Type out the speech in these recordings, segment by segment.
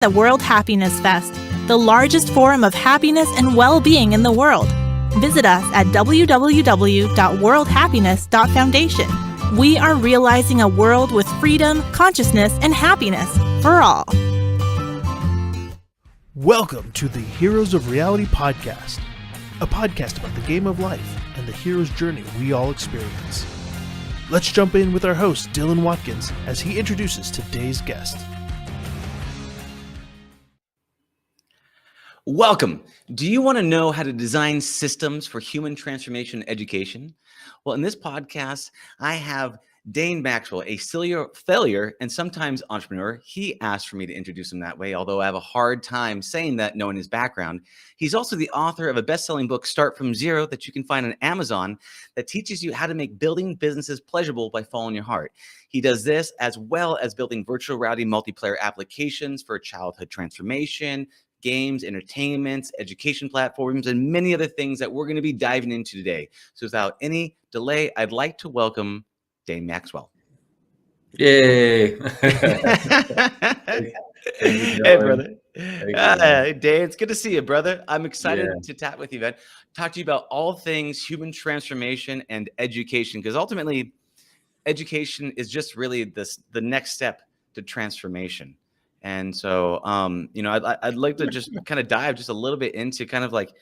the World Happiness Fest, the largest forum of happiness and well-being in the world. Visit us at www.worldhappiness.foundation. We are realizing a world with freedom, consciousness, and happiness for all. Welcome to the Heroes of Reality podcast, a podcast about the game of life and the hero's journey we all experience. Let's jump in with our host, Dylan Watkins, as he introduces today's guest. Welcome. Do you want to know how to design systems for human transformation education? Well, in this podcast, I have Dane Maxwell, a serial failure and sometimes entrepreneur. He asked for me to introduce him that way, although I have a hard time saying that knowing his background. He's also the author of a best-selling book, Start From Zero, that you can find on Amazon, that teaches you how to make building businesses pleasurable by following your heart. He does this as well as building virtual reality multiplayer applications for childhood transformation, games, entertainments, education platforms, and many other things that we're going to be diving into today. So without any delay, I'd like to welcome Dane Maxwell. Yay. Hey, brother. Hey, Dane, it's good to see you, brother. I'm excited to chat with you, man. Talk to you about all things human transformation and education, because ultimately, education is just really the next step to transformation. And so, I'd like to just kind of dive just a little bit into kind of like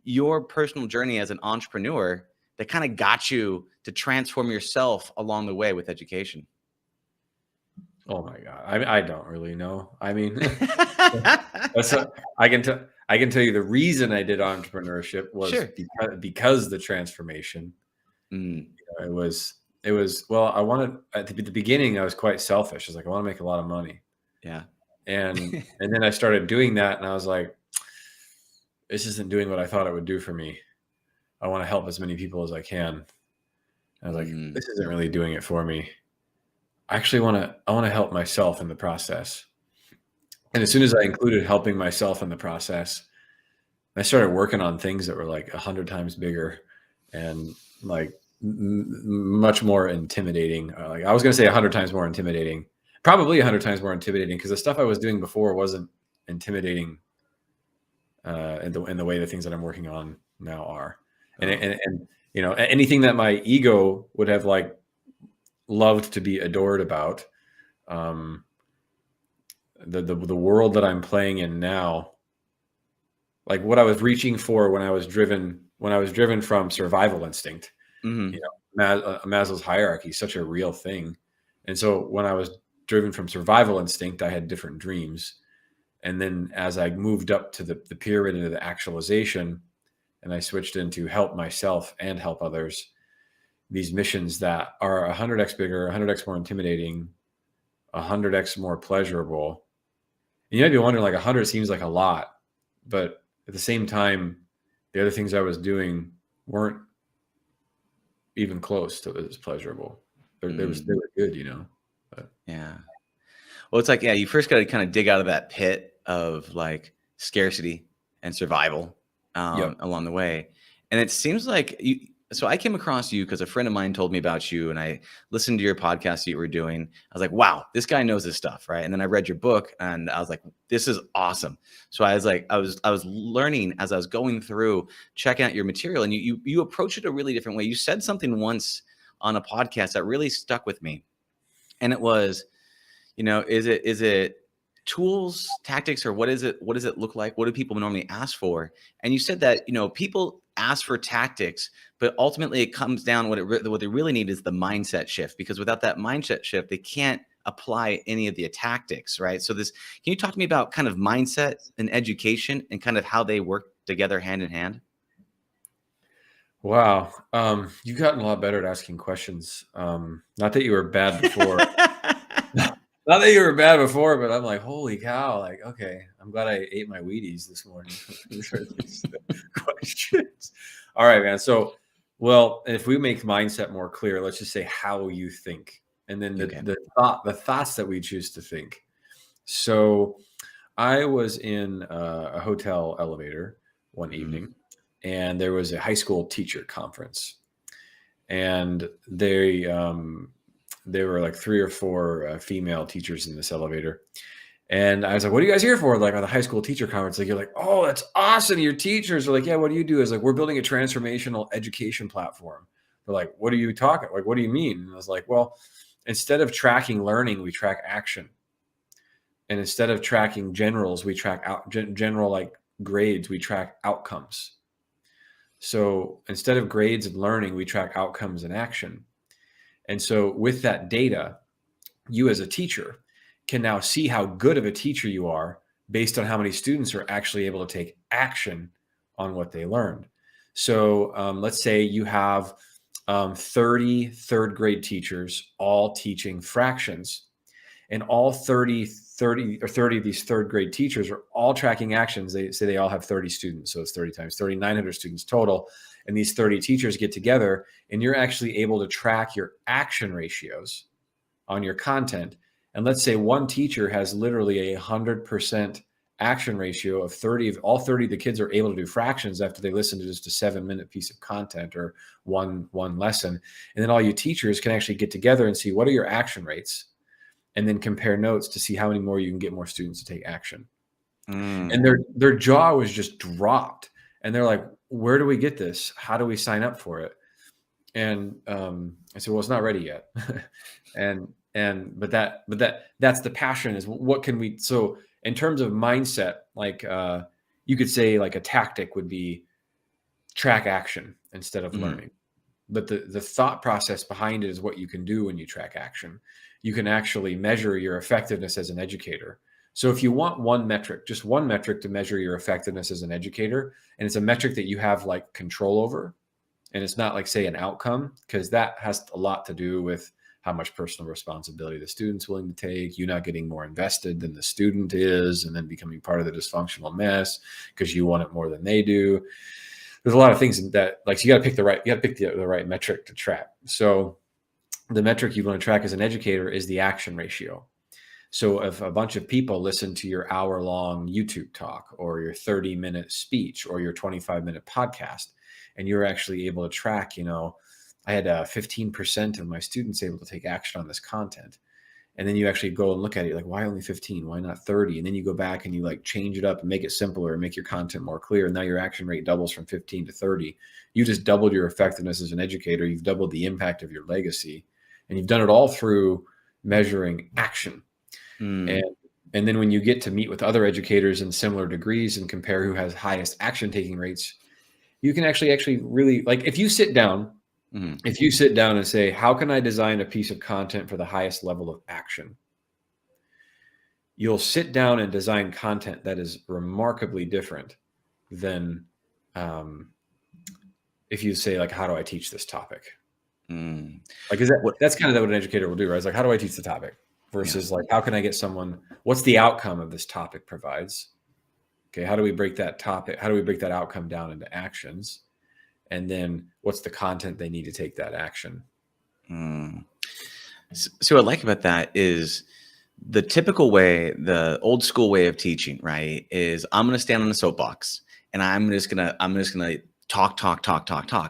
your personal journey as an entrepreneur that kind of got you to transform yourself along the way with education. Oh my God. I don't really know. I mean, I can tell you the reason I did entrepreneurship was because the transformation. It was, well, I wanted at the beginning, I was quite selfish. I was like, I want to make a lot of money. Yeah. And then I started doing that and I was like, this isn't doing what I thought it would do for me. I want to help as many people as I can. I was like, this isn't really doing it for me. I actually want to help myself in the process. And as soon as I included helping myself in the process, I started working on things that were like 100 times bigger and like much more intimidating. Like I was going to say 100 times more intimidating. Probably 100 times more intimidating because the stuff I was doing before wasn't intimidating in the way the things that I'm working on now are. And you know, anything that my ego would have like loved to be adored about, the world that I'm playing in now, like what I was reaching for when I was driven from survival instinct. You know, Maslow's hierarchy is such a real thing, and so when I was driven from survival instinct, I had different dreams. And then as I moved up to the pyramid into the actualization, and I switched into help myself and help others, these missions that are 100x bigger, 100x more intimidating, 100x more pleasurable. And you might be wondering, like 100 seems like a lot, but at the same time, the other things I was doing weren't even close to as pleasurable. They were good, you know. But. Yeah. Well, it's like, you first got to kind of dig out of that pit of like scarcity and survival along the way. And it seems like so I came across you because a friend of mine told me about you and I listened to your podcast that you were doing. I was like, wow, this guy knows his stuff. Right. And then I read your book and I was like, this is awesome. So I was like, I was learning as I was going through, checking out your material, and you approach it a really different way. You said something once on a podcast that really stuck with me. And it was, you know, is it tools, tactics, or what is it? What does it look like? What do people normally ask for? And you said that, you know, people ask for tactics, but ultimately it comes down what they really need is the mindset shift, because without that mindset shift, they can't apply any of the tactics, right? So can you talk to me about kind of mindset and education and kind of how they work together hand in hand? Wow. You've gotten a lot better at asking questions. Not that you were bad before. Not that you were bad before, but I'm like, holy cow. Like, okay, I'm glad I ate my Wheaties this morning. Questions. All right, man. So, well, if we make mindset more clear, let's just say how you think. And then the thoughts that we choose to think. So I was in a hotel elevator one evening, and there was a high school teacher conference, and there were like 3 or 4 female teachers in this elevator, And I was like, what are you guys here for? Like on the high school teacher conference, like, you're like, oh, that's awesome. Your teachers are like, yeah, what do you do? I was like, we're building a transformational education platform. They're like, what are you talking? Like, what do you mean? And I was like, well, instead of tracking learning, we track action. And instead of tracking generals, we track general like grades, we track outcomes. So instead of grades and learning, we track outcomes and action. And so with that data, you as a teacher can now see how good of a teacher you are based on how many students are actually able to take action on what they learned. So let's say you have 30 third grade teachers all teaching fractions, and all 30 of these third grade teachers are all tracking actions. They say they all have 30 students. So it's 30 times 30, 900 students total. And these 30 teachers get together, and you're actually able to track your action ratios on your content. And let's say one teacher has literally 100% action ratio of 30 of all 30 of the kids are able to do fractions after they listen to just a 7-minute piece of content or one lesson. And then all you teachers can actually get together and see what are your action rates, and then compare notes to see how many more you can get more students to take action. And their jaw was just dropped. And they're like, where do we get this? How do we sign up for it? And I said, well, it's not ready yet. but that's the passion, is what can we, so in terms of mindset, like you could say like a tactic would be track action instead of learning. But the thought process behind it is what you can do when you track action. You can actually measure your effectiveness as an educator. So if you want one metric, just one metric to measure your effectiveness as an educator, and it's a metric that you have like control over, and it's not like, say, an outcome, because that has a lot to do with how much personal responsibility the student's willing to take, you not getting more invested than the student is, and then becoming part of the dysfunctional mess because you want it more than they do. There's a lot of things that, like, so you got to pick the right metric to track. So the metric you want to track as an educator is the action ratio. So if a bunch of people listen to your hour-long YouTube talk or your 30-minute speech or your 25-minute podcast, and you're actually able to track, I had 15% of my students able to take action on this content. And then you actually go and look at it, like, why only 15? Why not 30? And then you go back and you like change it up and make it simpler and make your content more clear. And now your action rate doubles from 15 to 30. You just doubled your effectiveness as an educator. You've doubled the impact of your legacy. And you've done it all through measuring action. And then when you get to meet with other educators in similar degrees and compare who has highest action taking rates, you can actually really, like, if you sit down and say, how can I design a piece of content for the highest level of action? You'll sit down and design content that is remarkably different than if you say, like, how do I teach this topic? Like, that's kind of what an educator will do, right? It's like, how do I teach the topic? Versus like, how can I get someone, what's the outcome of this topic provides? Okay, how do we break that topic? How do we break that outcome down into actions? And then what's the content they need to take that action? So what I like about that is the typical way, the old school way of teaching, right, is I'm going to stand on a soapbox and I'm just going to talk.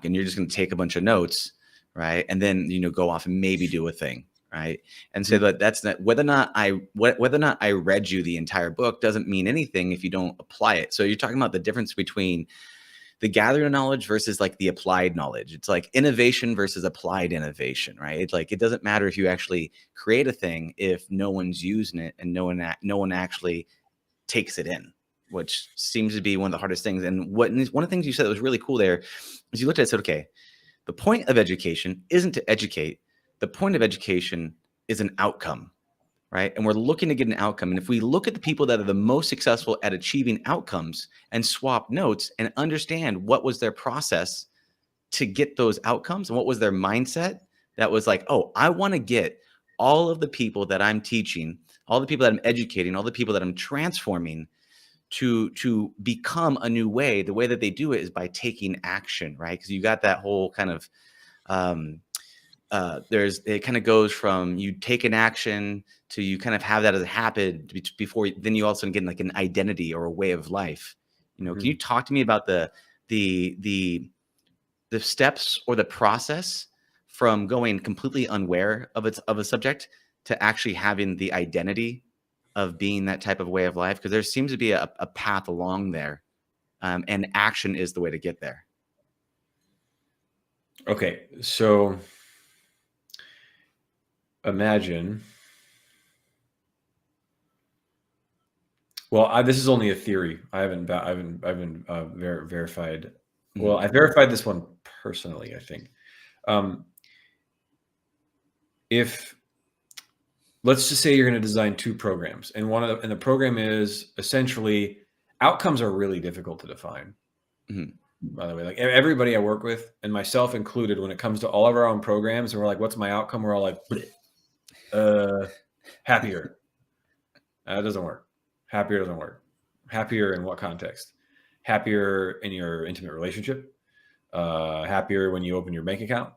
And you're just going to take a bunch of notes, right? And then, go off and maybe do a thing. Right. And so that's not, whether or not I read you the entire book doesn't mean anything if you don't apply it. So you're talking about the difference between the gathered knowledge versus like the applied knowledge. It's like innovation versus applied innovation, right? It's like, it doesn't matter if you actually create a thing if no one's using it and no one actually takes it in, which seems to be one of the hardest things. And one of the things you said that was really cool there is you looked at it and said, okay, the point of education isn't to educate. The point of education is an outcome, right? And we're looking to get an outcome. And if we look at the people that are the most successful at achieving outcomes and swap notes and understand what was their process to get those outcomes and what was their mindset, that was like, oh, I want to get all of the people that I'm teaching, all the people that I'm educating, all the people that I'm transforming to become a new way. The way that they do it is by taking action, right? Because you got that whole kind of it kind of goes from you take an action to you kind of have that as a habit before then you also get like an identity or a way of life. Can you talk to me about the steps or the process from going completely unaware of a subject to actually having the identity of being that type of way of life? Because there seems to be a path along there, and action is the way to get there. Okay, so imagine. Well, this is only a theory. I haven't verified. Well, I verified this one personally, I think. If let's just say you're going to design 2 programs, and the program is essentially, outcomes are really difficult to define. By the way, like everybody I work with, and myself included, when it comes to all of our own programs, and we're like, "What's my outcome?" We're all like, "Happier." That doesn't work. Happier doesn't work. Happier in what context? Happier in your intimate relationship. Happier when you open your bank account.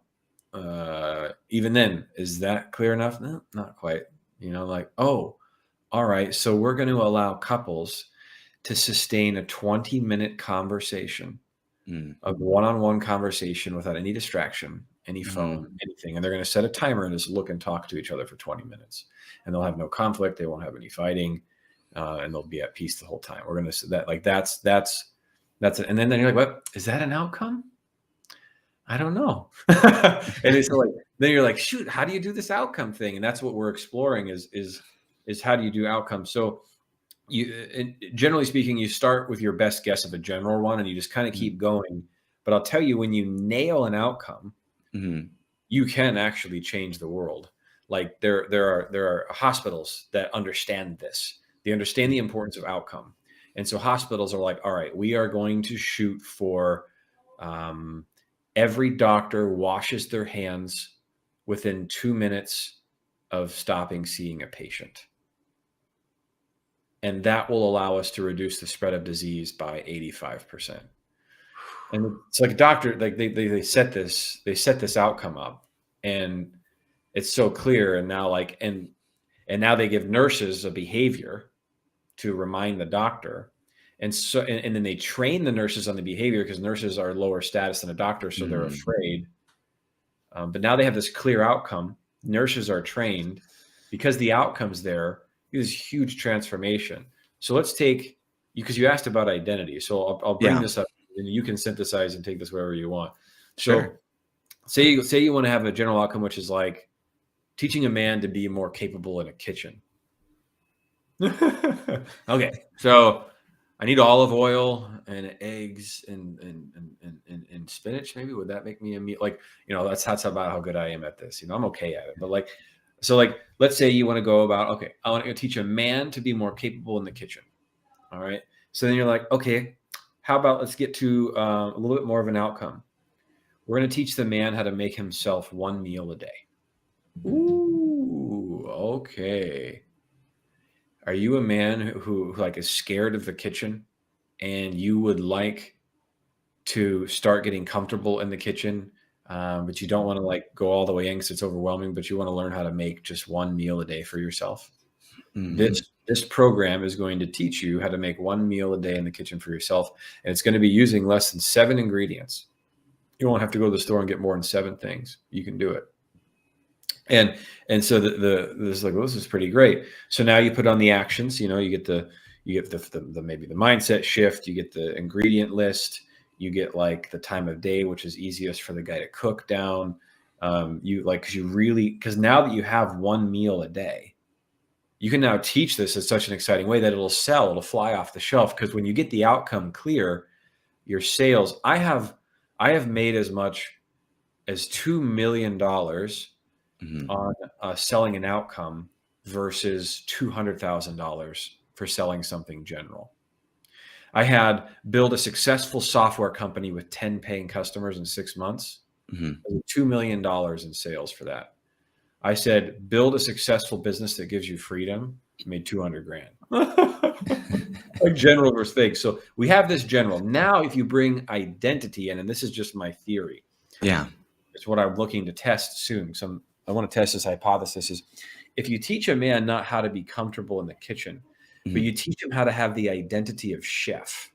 Even then, is that clear enough? No, not quite. Like, oh, all right. So we're going to allow couples to sustain a 20-minute conversation, a one-on-one conversation without any distraction, any phone, anything. And they're going to set a timer and just look and talk to each other for 20 minutes. And they'll have no conflict. They won't have any fighting. And they'll be at peace the whole time. We're going to say that, like, that's it. And then you're like, what? Is that an outcome? I don't know. And it's like, then you're like, shoot, how do you do this outcome thing? And that's what we're exploring is how do you do outcomes? So generally speaking, you start with your best guess of a general one, and you just kind of keep going. But I'll tell you, when you nail an outcome, you can actually change the world. Like there are hospitals that understand this. They understand the importance of outcome. And so hospitals are like, all right, we are going to shoot for every doctor washes their hands within 2 minutes of stopping seeing a patient. And that will allow us to reduce the spread of disease by 85%. And it's like a doctor, like they set this outcome up, and it's so clear. And now and now they give nurses a behavior to remind the doctor. And so, and then they train the nurses on the behavior, because nurses are lower status than a doctor. So they're afraid. But now they have this clear outcome. Nurses are trained because the outcome's there. Is huge transformation. So let's take, because you asked about identity. So I'll bring this up, and you can synthesize and take this wherever you want. Sure. So say you want to have a general outcome, which is like teaching a man to be more capable in a kitchen. Okay. So I need olive oil and eggs and spinach. Maybe would that make me a meal? Like, that's about how good I am at this. I'm okay at it, but let's say you want to go about, okay, I want to teach a man to be more capable in the kitchen. All right. So then you're like, okay, how about let's get to a little bit more of an outcome. We're going to teach the man how to make himself 1 meal a day. Ooh, okay. Are you a man who is scared of the kitchen, and you would like to start getting comfortable in the kitchen? But you don't want to go all the way in because it's overwhelming, but you want to learn how to make just 1 meal a day for yourself. This program is going to teach you how to make 1 meal a day in the kitchen for yourself. And it's going to be using less than 7 ingredients. You won't have to go to the store and get more than 7 things. You can do it. And so this is pretty great. So now you put on the actions, you get the maybe the mindset shift, you get the ingredient list, you get the time of day, which is easiest for the guy to cook down. Because now that you have 1 meal a day, you can now teach this in such an exciting way that it'll fly off the shelf. Because when you get the outcome clear, your sales, I have made as much as $2 million on selling an outcome versus $200,000 for selling something general. I had built a successful software company with 10 paying customers in 6 months, $2 million in sales for that. I said, build a successful business that gives you freedom, made $200,000. Like general versus fake. So we have this general. Now, if you bring identity in, and this is just my theory. Yeah. It's what I'm looking to test soon. I want to test this hypothesis is if you teach a man not how to be comfortable in the kitchen, but you teach him how to have the identity of chef.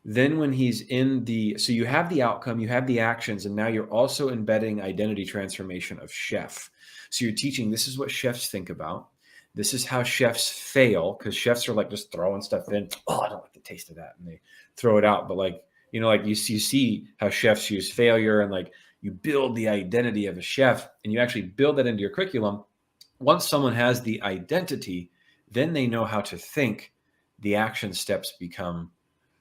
Then when he's so you have the outcome, you have the actions, and now you're also embedding identity transformation of chef. So you're teaching, this is what chefs think about. This is how chefs fail, because chefs are like just throwing stuff in. Oh, I don't like the taste of that, and they throw it out. But like, like you see how chefs use failure, and like you build the identity of a chef, and you actually build that into your curriculum. Once someone has the identity, then they know how to think. The action steps become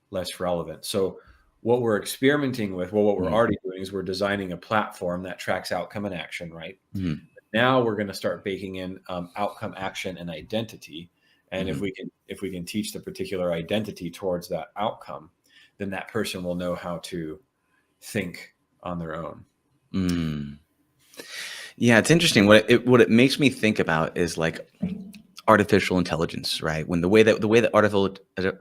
less relevant. So what we're experimenting with, well, what we're already doing is we're designing a platform that tracks outcome and action, right? Now we're going to start baking in outcome, action, and identity. And if we can teach the particular identity towards that outcome, then that person will know how to think on their own. Yeah, it's interesting. What it makes me think about is like artificial intelligence, right? When the way that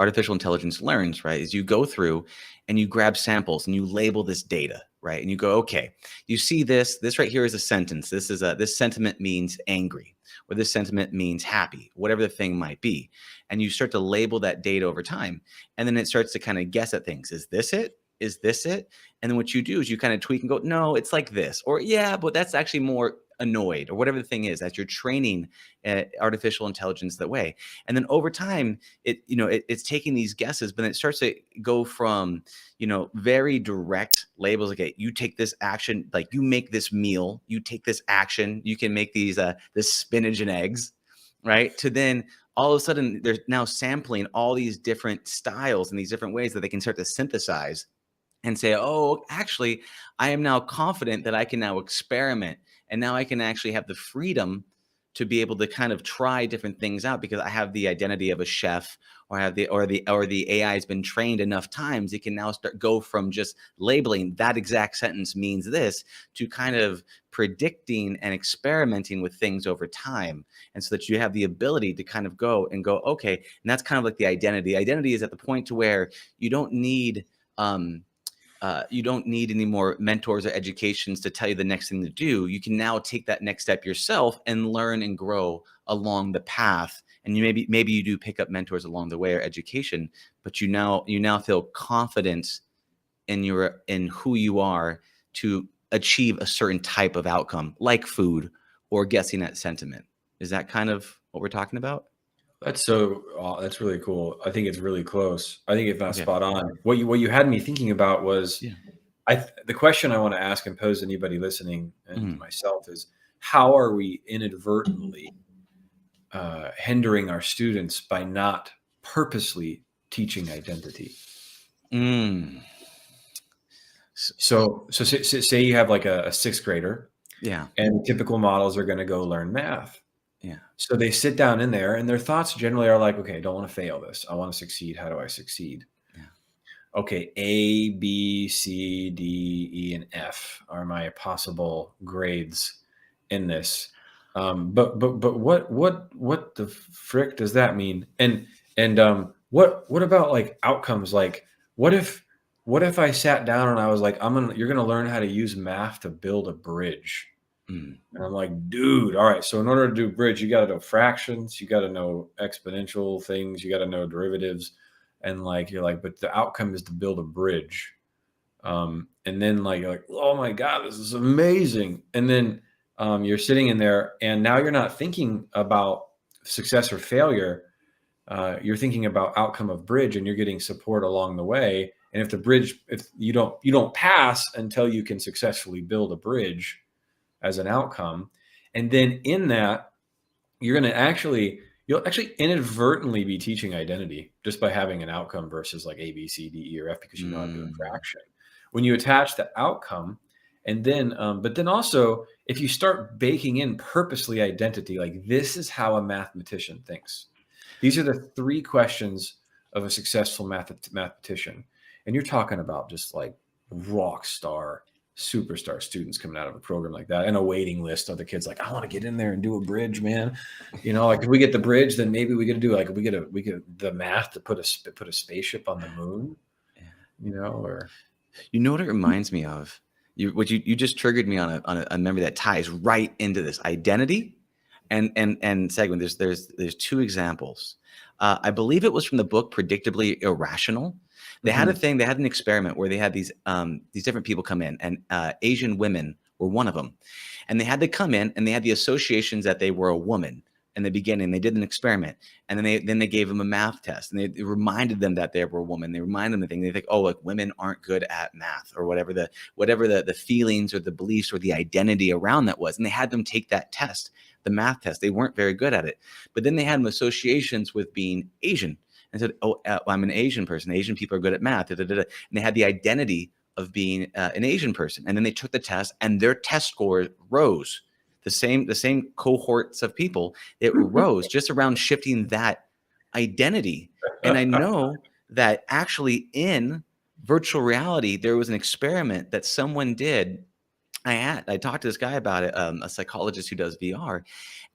artificial intelligence learns, right, is you go through and you grab samples and you label this data, right? And you go, okay, you see this right here is a sentence. This sentiment means angry, or this sentiment means happy, whatever the thing might be. And you start to label that data over time. And then it starts to kind of guess at things. Is this it? Is this it? And then what you do is you kind of tweak and go, no, it's like this, or yeah, but that's actually more annoyed, or whatever the thing is, as you're training artificial intelligence that way. And then over time, it's taking these guesses, but it starts to go from, very direct labels. Okay, you take this action, like you make this meal, you take this action, you can make these, this spinach and eggs, right? To then all of a sudden they're now sampling all these different styles and these different ways that they can start to synthesize and say, oh, actually, I am now confident that I can now experiment. And now I can actually have the freedom to be able to kind of try different things out, because I have the identity of a chef, or the AI has been trained enough times. It can now go from just labeling that exact sentence means this to kind of predicting and experimenting with things over time. And so that you have the ability to kind of go, okay. And that's kind of like the identity. Identity is at the point to where you don't need any more mentors or educations to tell you the next thing to do. You can now take that next step yourself and learn and grow along the path. And maybe you do pick up mentors along the way or education, but you now feel confident in who you are to achieve a certain type of outcome, like food or guessing at sentiment. Is that kind of what we're talking about? That's really cool. I think it's really close. I think it's not spot on. What you had me thinking about was, the question I want to ask and pose to anybody listening and myself is, how are we inadvertently hindering our students by not purposely teaching identity? So say you have like a sixth grader, and typical models are going to go learn math. Yeah. So they sit down in there, and their thoughts generally are like, okay, I don't want to fail this. I want to succeed. How do I succeed? Yeah. Okay, A, B, C, D, E, and F are my possible grades in this. But what the frick does that mean? And what about like outcomes? Like what if I sat down and I was like, you're gonna learn how to use math to build a bridge. And I'm like, dude, all right. So in order to do bridge, you got to know fractions, you got to know exponential things, you got to know derivatives. And like, you're like, but the outcome is to build a bridge. And then like, you're like, oh my God, this is amazing. And then you're sitting in there, and now you're not thinking about success or failure. You're thinking about outcome of bridge, and you're getting support along the way. And if you don't pass until you can successfully build a bridge as an outcome. And then in that, you'll actually inadvertently be teaching identity just by having an outcome versus like A, B, C, D, E, or F, because you know how to do a fraction. When you attach the outcome, and then, but then also, if you start baking in purposely identity, like this is how a mathematician thinks. These are the 3 questions of a successful mathematician. And you're talking about just like rock star, superstar students coming out of a program like that, and a waiting list of the kids like, I want to get in there and do a bridge, man. Like if we get the bridge, then maybe we get to do like we get the math to put a spaceship on the moon. Or what it reminds me of? You just triggered me on a memory that ties right into this identity and segment. There's 2 examples. I believe it was from the book Predictably Irrational. They had a thing. They had an experiment where they had these different people come in, and Asian women were one of them. And they had to come in, and they had the associations that they were a woman, in the beginning. They did an experiment, and then they gave them a math test, and they reminded them that they were a woman. They reminded them the thing. They think, oh, like women aren't good at math, or whatever the feelings or the beliefs or the identity around that was. And they had them take that test, the math test. They weren't very good at it, but then they had them associations with being Asian, and said, oh, I'm an Asian person. Asian people are good at math. And they had the identity of being an Asian person. And then they took the test, and their test score rose. The same cohorts of people, it rose just around shifting that identity. And I know that actually in virtual reality, there was an experiment that someone did. I talked to this guy about it, a psychologist who does VR,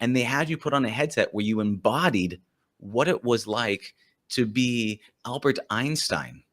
and they had you put on a headset where you embodied what it was like to be Albert Einstein.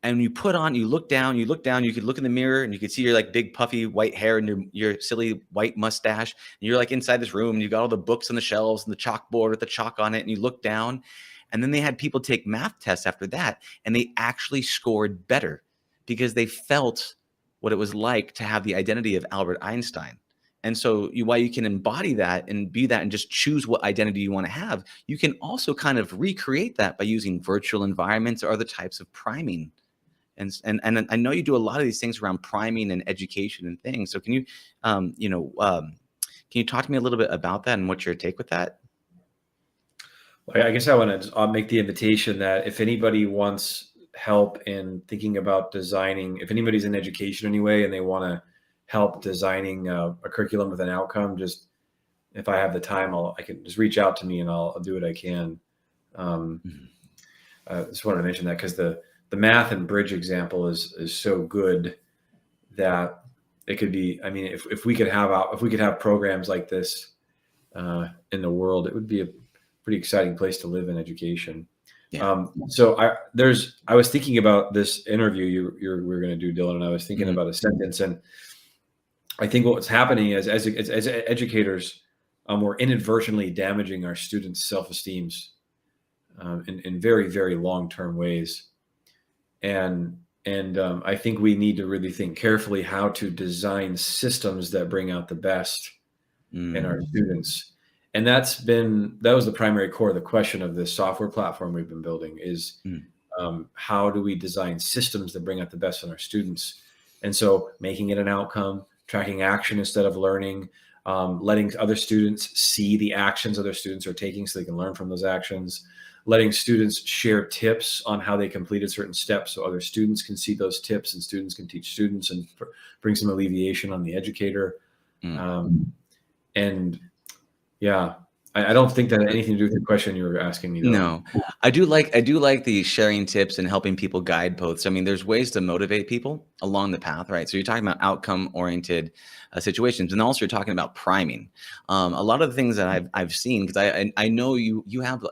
And you look down, you could look in the mirror and you could see your like big puffy white hair and your silly white mustache. And you're like inside this room, and you got all the books on the shelves and the chalkboard with the chalk on it. And you look down, and then they had people take math tests after that, and they actually scored better because they felt what it was like to have the identity of Albert Einstein. And so while you can embody that and be that and just choose what identity you want to have, you can also kind of recreate that by using virtual environments or other types of priming. And I know you do a lot of these things around priming and education and things. So can you, can you talk to me a little bit about that and what's your take with that? I guess I want to make the invitation that if anybody wants help in thinking about designing, if anybody's in education anyway, and they want to help designing a curriculum with an outcome, just if I have the time, I can just reach out to me and I'll do what I can. Just wanted to mention that because the math and bridge example is so good that it could be. I mean, if we could have programs like this in the world, it would be a pretty exciting place to live in education. Yeah. So I was thinking about this interview we're going to do, Dylan, and I was thinking about a sentence, and I think what's happening is as educators, we're inadvertently damaging our students' self-esteems in very, very long-term ways. And I think we need to really think carefully how to design systems that bring out the best in our students. And that was the primary core of the question of this software platform we've been building is how do we design systems that bring out the best in our students? And so making it an outcome, tracking action instead of learning, letting other students see the actions other students are taking so they can learn from those actions, letting students share tips on how they completed certain steps so other students can see those tips and students can teach students and bring some alleviation on the educator. And yeah, I don't think that had anything to do with the question you were asking me, though. No, I do like the sharing tips and helping people guideposts. I mean, there's ways to motivate people along the path, right? So you're talking about outcome oriented situations, and also you're talking about priming. A lot of the things that I've seen, because I know you have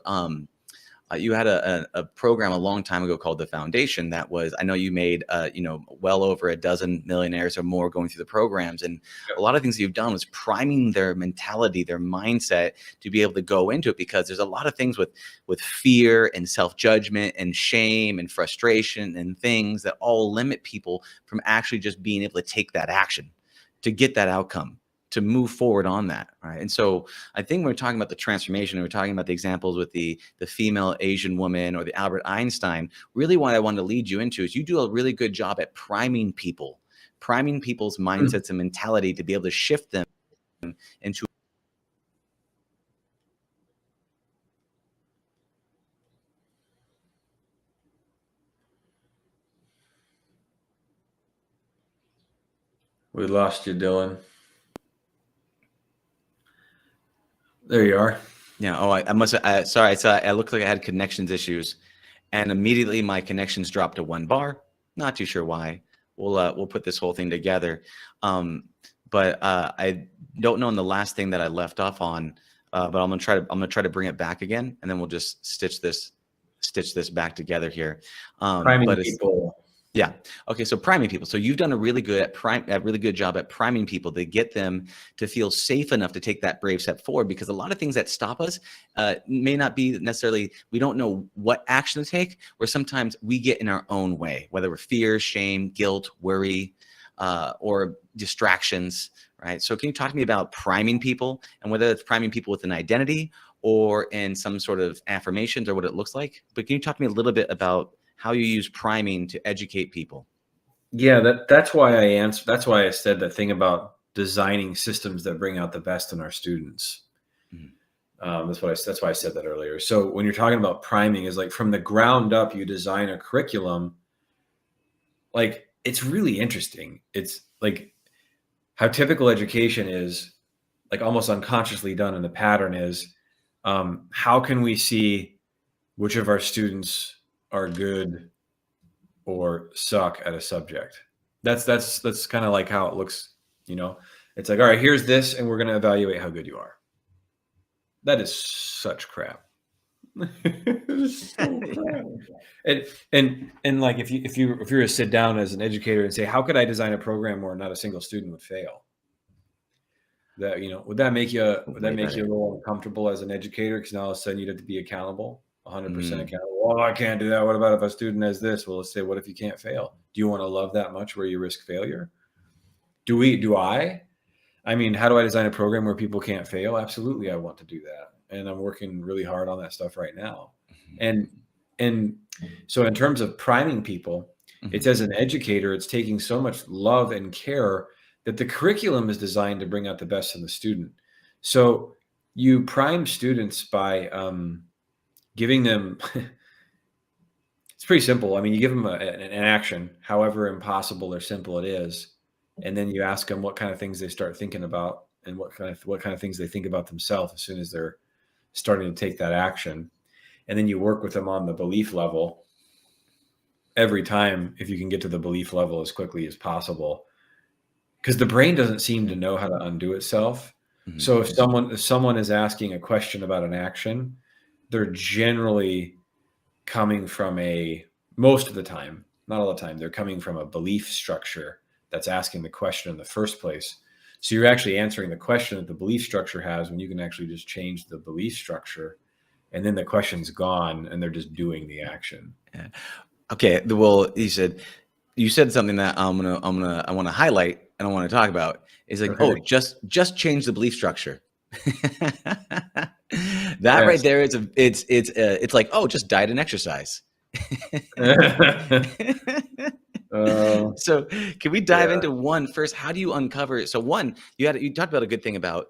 you had a program a long time ago called The Foundation that was, I know you made, well over a dozen millionaires or more going through the programs. And a lot of things that you've done was priming their mentality, their mindset to be able to go into it, because there's a lot of things with fear and self-judgment and shame and frustration and things that all limit people from actually just being able to take that action to get that outcome, to move forward on that, right? And so I think when we're talking about the transformation, and we're talking about the examples with the female Asian woman or the Albert Einstein, really what I want to lead you into is you do a really good job at priming people's mindsets and mentality to be able to shift them into We lost you, Dylan. There you are. Yeah. Oh, I must. Sorry. I looked like I had connections issues, and immediately my connections dropped to 1 bar. Not too sure why. We'll put this whole thing together. But I don't know on the last thing that I left off on. But I'm gonna try to bring it back again, and then we'll just stitch this back together here. Priming people. Yeah. Okay. So priming people. So you've done a really good job at priming people to get them to feel safe enough to take that brave step forward, because a lot of things that stop us may not be necessarily, we don't know what action to take, or sometimes we get in our own way, whether we're fear, shame, guilt, worry, or distractions, right? So can you talk to me about priming people, and whether it's priming people with an identity or in some sort of affirmations or what it looks like. But can you talk to me a little bit about how you use priming to educate people? Yeah, that's why I answered. That's why I said that thing about designing systems that bring out the best in our students. That's why I said that earlier. So when you're talking about priming, is like from the ground up, you design a curriculum. Like, it's really interesting. It's like how typical education is, like almost unconsciously done. And the pattern is, how can we see which of our students are good or suck at a subject? That's kind of like how it looks. It's like, all right, here's this, and we're going to evaluate how good you are. That is such crap. It's so crap. And like, if you were to sit down as an educator and say, how could I design a program where not a single student would fail? That, would that make you a little uncomfortable as an educator? Because now all of a sudden you'd have to be accountable, 100% accountable. Oh, I can't do that. What about if a student has this? Well, let's say, what if you can't fail? Do you want to love that much where you risk failure? I mean, how do I design a program where people can't fail? Absolutely, I want to do that. And I'm working really hard on that stuff right now. And so in terms of priming people, it's, as an educator, it's taking so much love and care that the curriculum is designed to bring out the best in the student. So you prime students by giving them, it's pretty simple. I mean, you give them an action, however impossible or simple it is. And then you ask them what kind of things they start thinking about and what kind of things they think about themselves as soon as they're starting to take that action. And then you work with them on the belief level every time, if you can get to the belief level as quickly as possible, because the brain doesn't seem to know how to undo itself. So if someone is asking a question about an action, they're generally coming from most of the time, not all the time, they're coming from a belief structure that's asking the question in the first place. So you're actually answering the question that the belief structure has, when you can actually just change the belief structure, and then the question's gone and they're just doing the action. Yeah. Okay. Well, you said something that I want to highlight and I want to talk about is like, okay. just change the belief structure. That right there is it's like, just diet and exercise. So can we dive into one first? How do you uncover it? So one, you talked about a good thing about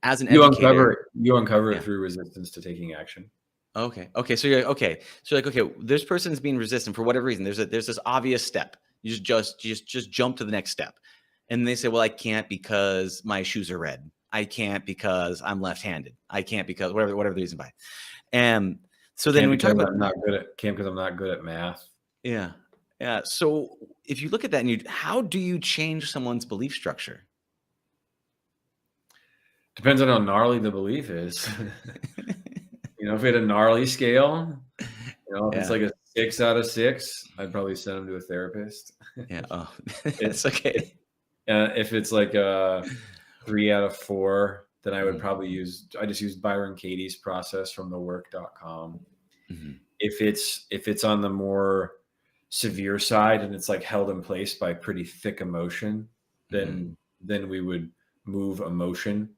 as an educator, you uncover it through resistance to taking action. Okay. So you're okay. So like, okay, this person's being resistant for whatever reason. There's this obvious step. You just jump to the next step. And they say, well, I can't because my shoes are red. I can't because I'm left-handed. I can't because whatever the reason by. And so then we talk about I'm not good at math. Yeah. Yeah. So if you look at that and how do you change someone's belief structure? Depends on how gnarly the belief is. If we had a gnarly scale, if it's like a 6 out of 6, I'd probably send them to a therapist. Yeah. Oh, it's okay. If it's like a 3 out of 4, then I would probably just use Byron Katie's process from thework.com. If it's on the more severe side and it's like held in place by pretty thick emotion, then we would move emotion.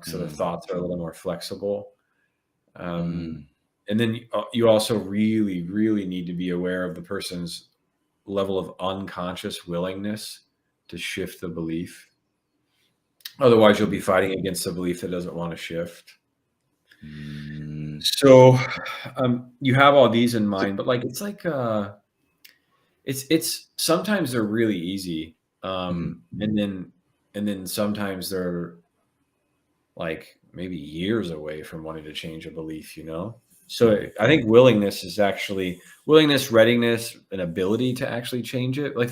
So the thoughts are a little more flexible. And then you also really, really need to be aware of the person's level of unconscious willingness to shift the belief. Otherwise, you'll be fighting against a belief that doesn't want to shift. So you have all these in mind, but like, it's like it's sometimes they're really easy, and then sometimes they're like maybe years away from wanting to change a belief. So I think willingness, readiness, and ability to actually change it. Like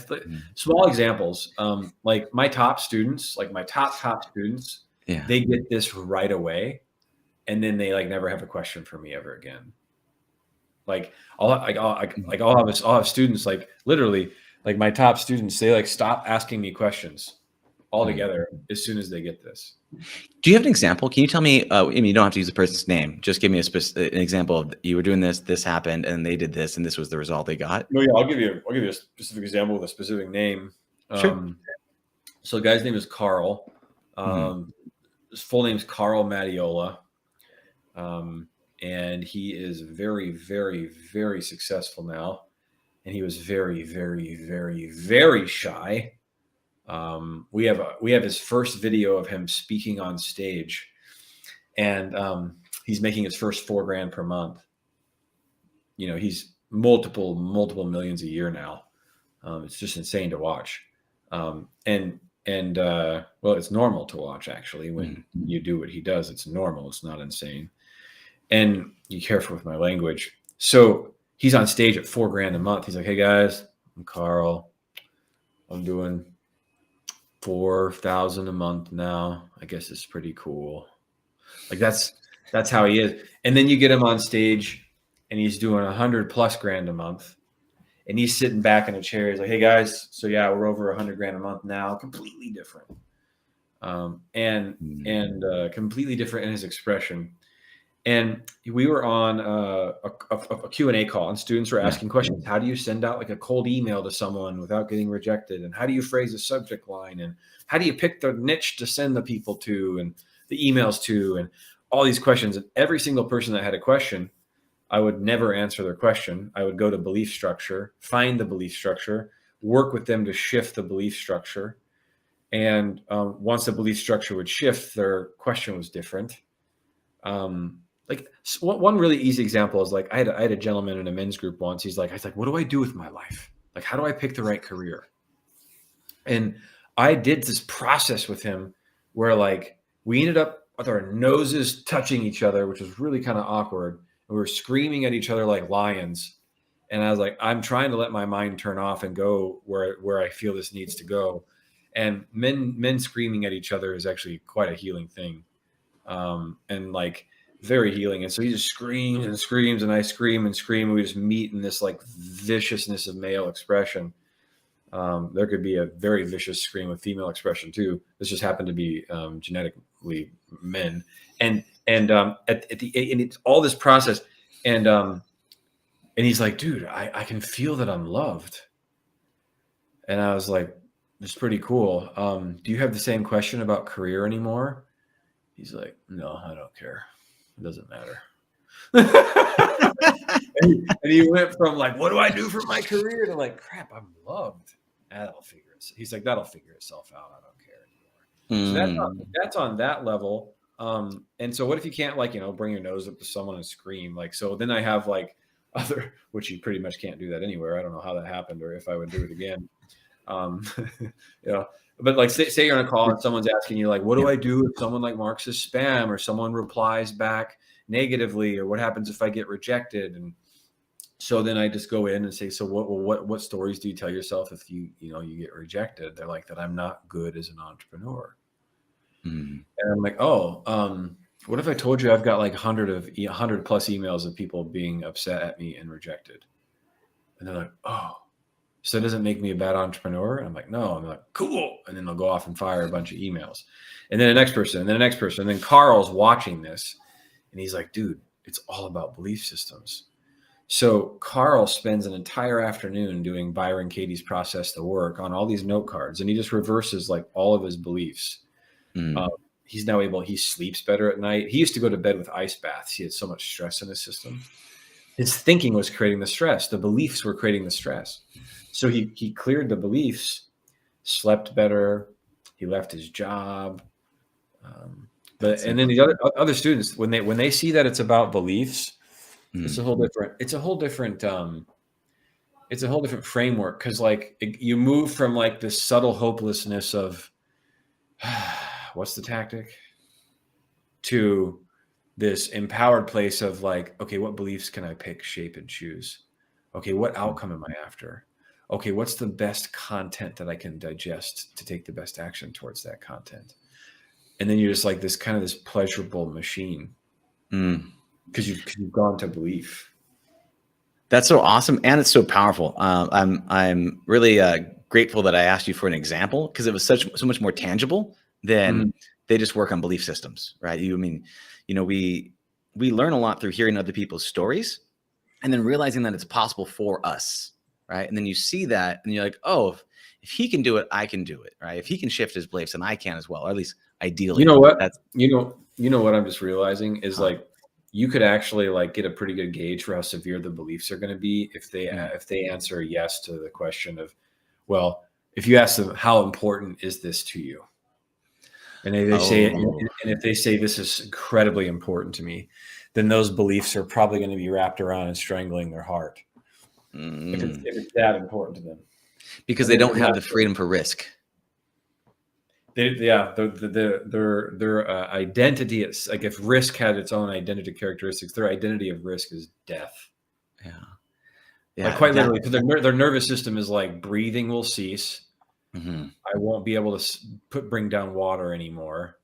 small examples, like my top students, they get this right away, and then they like never have a question for me ever again. Like I'll have students, like literally, like my top students, they like stop asking me questions altogether as soon as they get this. Do you have an example? Can you tell me? I mean, you don't have to use the person's name. Just give me an example of you were doing this happened, and they did this, and this was the result they got. No, yeah, I'll give you a specific example with a specific name. Sure. So the guy's name is Carl. His full name is Carl Mattiola, And he is very, very, very successful now. And he was very, very, very, very shy. We have his first video of him speaking on stage, and he's making his first $4,000 per month. You know, he's multiple millions a year now. It's just insane to watch. Well, it's normal to watch, actually. When you do what he does, it's normal. It's not insane. And be careful with my language. So he's on stage at $4,000 a month. He's like, "Hey guys, I'm Carl. I'm doing $4,000 a month now. I guess it's pretty cool." Like that's how he is. And then you get him on stage and he's doing $100+ a month. And he's sitting back in a chair. He's like, "Hey guys, so yeah, we're over $100,000 a month now." Completely different. Completely different in his expression. And we were on a Q&A call, and students were asking questions. How do you send out like a cold email to someone without getting rejected? And how do you phrase a subject line? And how do you pick the niche to send the people to and the emails to? And all these questions. And every single person that had a question, I would never answer their question. I would go to belief structure, find the belief structure, work with them to shift the belief structure. And once the belief structure would shift, their question was different. Like one really easy example is like I had a gentleman in a men's group once. I was like, "What do I do with my life? Like, how do I pick the right career?" And I did this process with him where like we ended up with our noses touching each other, which was really kind of awkward. And we were screaming at each other like lions. And I was like, I'm trying to let my mind turn off and go where I feel this needs to go. And men screaming at each other is actually quite a healing thing. And like very healing. And so he just screams and screams, and I scream and scream, and we just meet in this like viciousness of male expression. There could be a very vicious scream with female expression too. This just happened to be genetically men. And it's all this process. And he's like, "Dude, I can feel that I'm loved." And I was like, "It's pretty cool. Do you have the same question about career anymore?" He's like, "No, I don't care. It doesn't matter." and he went from like, "What do I do for my career?" to like, "Crap, I'm loved." He's like, "That'll figure itself out. I don't care anymore." So that's on that level. And so what if you can't like, bring your nose up to someone and scream? Like, so then I have like which you pretty much can't do that anywhere. I don't know how that happened or if I would do it again. But like say you're on a call and someone's asking you like, "What do I do if someone like marks as spam or someone replies back negatively, or what happens if I get rejected?" And so then I just go in and say, "So what stories do you tell yourself if you get rejected?" They're like, "That I'm not good as an entrepreneur." And I'm like, "Oh, what if I told you I've got like 100+ emails of people being upset at me and rejected?" And they're like, "Oh, so it doesn't make me a bad entrepreneur?" And I'm like, "No." And they're like, "Cool." And then they'll go off and fire a bunch of emails. And then the next person, and then the next person. And then Carl's watching this and he's like, "Dude, it's all about belief systems." So Carl spends an entire afternoon doing Byron Katie's process to work on all these note cards. And he just reverses like all of his beliefs. He's now he sleeps better at night. He used to go to bed with ice baths. He had so much stress in his system. His thinking was creating the stress. The beliefs were creating the stress. So he cleared the beliefs, slept better. He left his job. And then the other students, when they see that it's about beliefs, it's a whole different framework. Cause like you move from like this subtle hopelessness of what's the tactic to this empowered place of like, okay, what beliefs can I pick, shape, and choose? Okay, what outcome am I after? Okay, what's the best content that I can digest to take the best action towards that content? And then you're just like this kind of this pleasurable machine because you've gone to belief. That's so awesome, and it's so powerful. I'm really grateful that I asked you for an example because it was so much more tangible than they just work on belief systems, right? We learn a lot through hearing other people's stories and then realizing that it's possible for us, right? And then you see that and you're like, "Oh, if he can do it, I can do it," right? If he can shift his beliefs, then I can as well, or at least ideally. You know what? You know what I'm just realizing is like you could actually like get a pretty good gauge for how severe the beliefs are going to be if they answer yes to the question of, well, if you ask them, how important is this to you? And they say, and if they say this is incredibly important to me, then those beliefs are probably going to be wrapped around and strangling their heart. If it's that important to them. Because they don't have the freedom for risk. Their identity is like, if risk had its own identity characteristics, their identity of risk is death. Yeah. Like quite literally, because their nervous system is like, breathing will cease. Mm-hmm. I won't be able to bring down water anymore.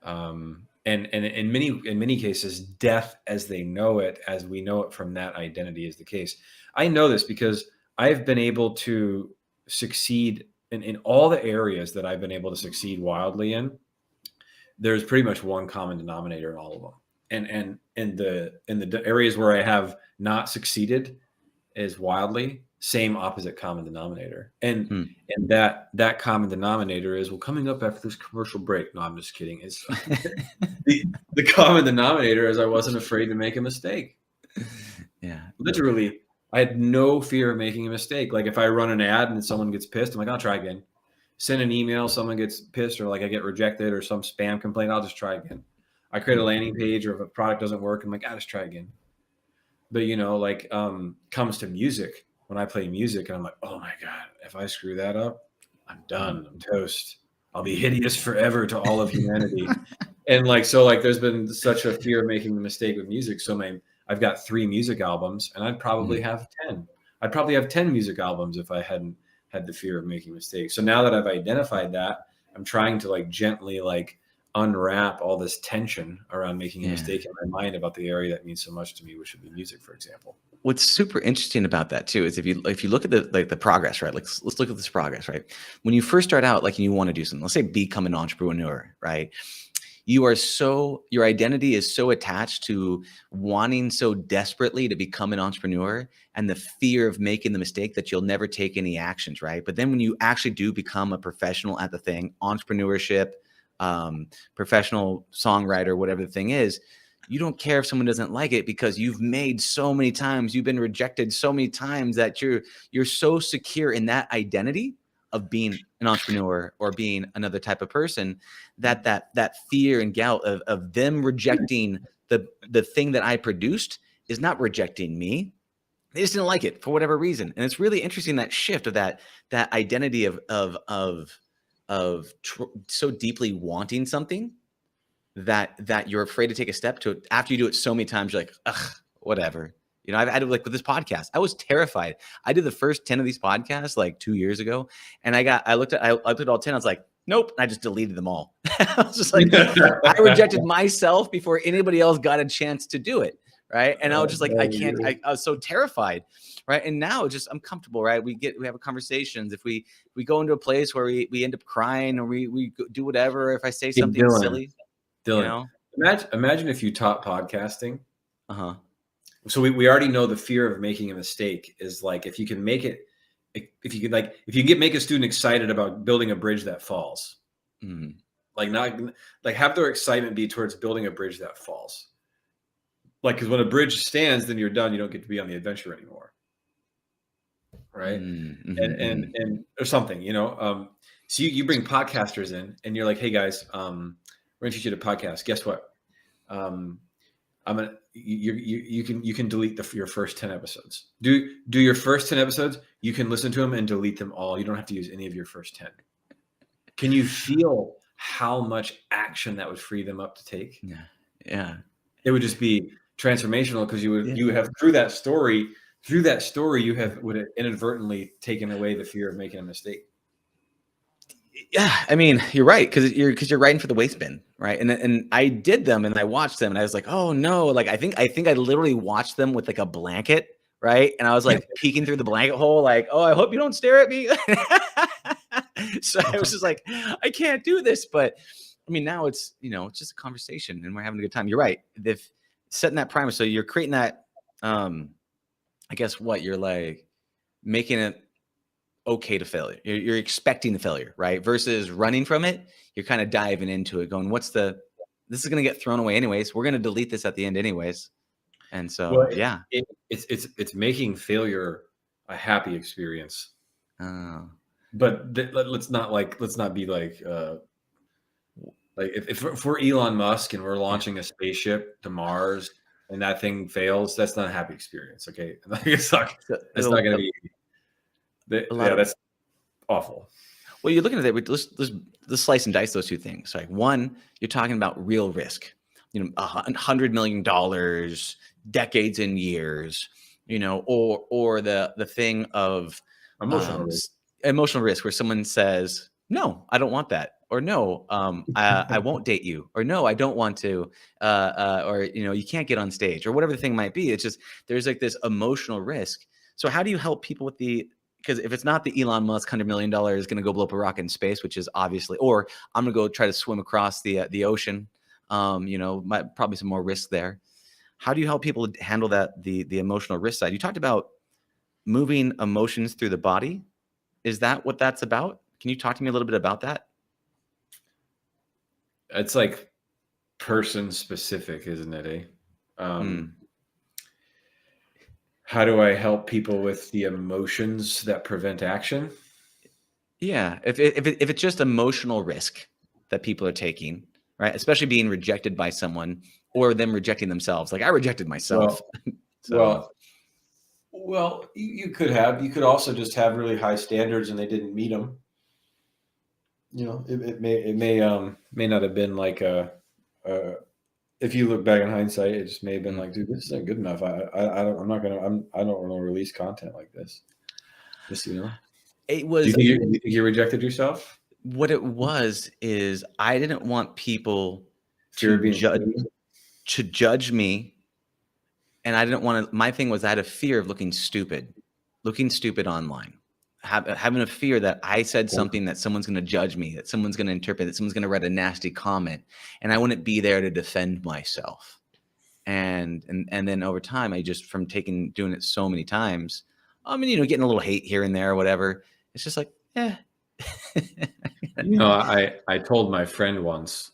And in many cases, death as they know it, as we know it from that identity, is the case. I know this because I've been able to succeed in all the areas that I've been able to succeed wildly in. There's pretty much one common denominator in all of them. And in the areas where I have not succeeded is wildly, same opposite common denominator. And that common denominator is, well, coming up after this commercial break. No, I'm just kidding. It's the common denominator is I wasn't afraid to make a mistake. Yeah. Literally, I had no fear of making a mistake. Like if I run an ad and someone gets pissed, I'm like, I'll try again. Send an email, someone gets pissed, or like I get rejected or some spam complaint, I'll just try again. I create a landing page, or if a product doesn't work, I'm like, I'll just try again. But like comes to music, when I play music and I'm like, oh my God, if I screw that up, I'm done. I'm toast. I'll be hideous forever to all of humanity. And there's been such a fear of making a mistake with music. So I've got 3 music albums, and I'd probably have 10. I'd probably have 10 music albums if I hadn't had the fear of making mistakes. So now that I've identified that, I'm trying to gently unwrap all this tension around making a mistake in my mind about the area that means so much to me, which would be music, for example. What's super interesting about that too is if you look at the progress, right? Let's look at this progress, right? When you first start out, and you want to do something, let's say become an entrepreneur, right? Your identity is so attached to wanting so desperately to become an entrepreneur and the fear of making the mistake that you'll never take any actions, right? But then when you actually do become a professional at the thing, entrepreneurship, professional songwriter, whatever the thing is, you don't care if someone doesn't like it because you've made so many times, you've been rejected so many times that you're so secure in that identity of being an entrepreneur or being another type of person that fear and doubt of them rejecting the thing that I produced is not rejecting me. They just didn't like it for whatever reason. And it's really interesting, that shift of that identity of so deeply wanting something that you're afraid to take a step to it. After you do it so many times, you're like, ugh, whatever. I've had with this podcast, I was terrified. I did the first 10 of these podcasts 2 years ago. And I looked at all 10. I was like, nope. And I just deleted them all. I was just like, I rejected myself before anybody else got a chance to do it. Right. And I was just like, I was so terrified. Right. And now I'm comfortable. Right. We have conversations. If we go into a place where we end up crying, or we do whatever, if I say something silly, Dylan, imagine if you taught podcasting. Uh-huh. So we already know the fear of making a mistake is if you can make it, if you can make a student excited about building a bridge that falls, have their excitement be towards building a bridge that falls. Because when a bridge stands, then you're done. You don't get to be on the adventure anymore. Right. And or something, so you bring podcasters in and you're like, hey guys, we're going to teach you to podcast. Guess what? You can delete your first 10 episodes. Do your first 10 episodes. You can listen to them and delete them all. You don't have to use any of your first 10. Can you feel how much action that would free them up to take? Yeah. It would just be transformational, because you would have through that story you would have inadvertently taken away the fear of making a mistake. Yeah, I mean, you're right, because you're writing for the waste bin, right? And I did them and I watched them and I was like, oh no, I think I literally watched them with a blanket, right? And I was peeking through the blanket hole, oh, I hope you don't stare at me. So I was just like, I can't do this. But I mean, now it's it's just a conversation and we're having a good time. You're right. If setting that primer, so you're creating that, I guess you're making it okay to failure. You're expecting the failure, right? Versus running from it. You're kind of diving into it, going, what's the this is going to get thrown away anyways. We're going to delete this at the end anyways. And so, Well, yeah. It's making failure a happy experience. But let's not be like if we're Elon Musk and we're launching a spaceship to Mars and that thing fails, that's not a happy experience. Okay. It's not going to be, that's awful. Well, you're looking at it. Let's slice and dice those two things. Like one, you're talking about real risk, $100 million, decades and years, or the thing of emotional risk where someone says, no, I don't want that. Or no, I won't date you. Or no, I don't want to. Or, you can't get on stage or whatever the thing might be. It's just, there's like this emotional risk. So how do you help people with because if it's not the Elon Musk $100 million is going to go blow up a rocket in space, which is obviously, or I'm going to go try to swim across the ocean, probably some more risk there. How do you help people handle that, the emotional risk side? You talked about moving emotions through the body. Is that what that's about? Can you talk to me a little bit about that? It's like person specific, isn't it? How do I help people with the emotions that prevent action? Yeah, if it's just emotional risk that people are taking, right? Especially being rejected by someone or them rejecting themselves. Like I rejected myself. Well, you could also just have really high standards and they didn't meet them. It may not have been like if you look back in hindsight, it just may have been like, dude, this isn't good enough. I don't want to release content like this. Just, it was. Do you think you rejected yourself? What it was is I didn't want people to judge me. And I didn't want to, my thing was I had a fear of looking stupid online, having a fear that I said something that someone's going to judge me, that someone's going to interpret, that someone's going to write a nasty comment, and I wouldn't be there to defend myself. And then over time, I just, from doing it so many times, getting a little hate here and there or whatever. It's just like, eh. I told my friend once,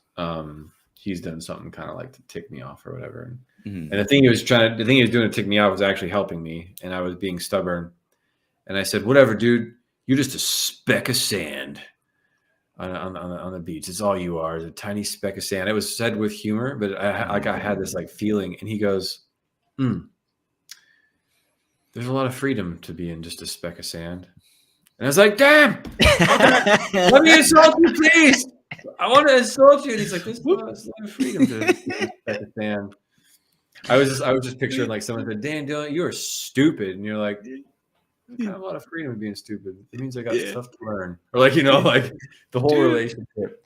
he's done something kind of like to tick me off or whatever. And the thing he was doing to tick me off was actually helping me. And I was being stubborn. And I said, whatever, dude, you're just a speck of sand on the beach. It's all you are, is a tiny speck of sand. It was said with humor, but I had this like feeling. And he goes, there's a lot of freedom to be in just a speck of sand. And I was like, damn, okay, let me insult you, please. I want to insult you. And he's like, there's a lot of freedom to be in a speck of sand. I was just picturing like someone said, Dan Dillon, you are stupid. And you're like, I have a lot of freedom in being stupid. It means I got stuff to learn. Or like, like the whole relationship.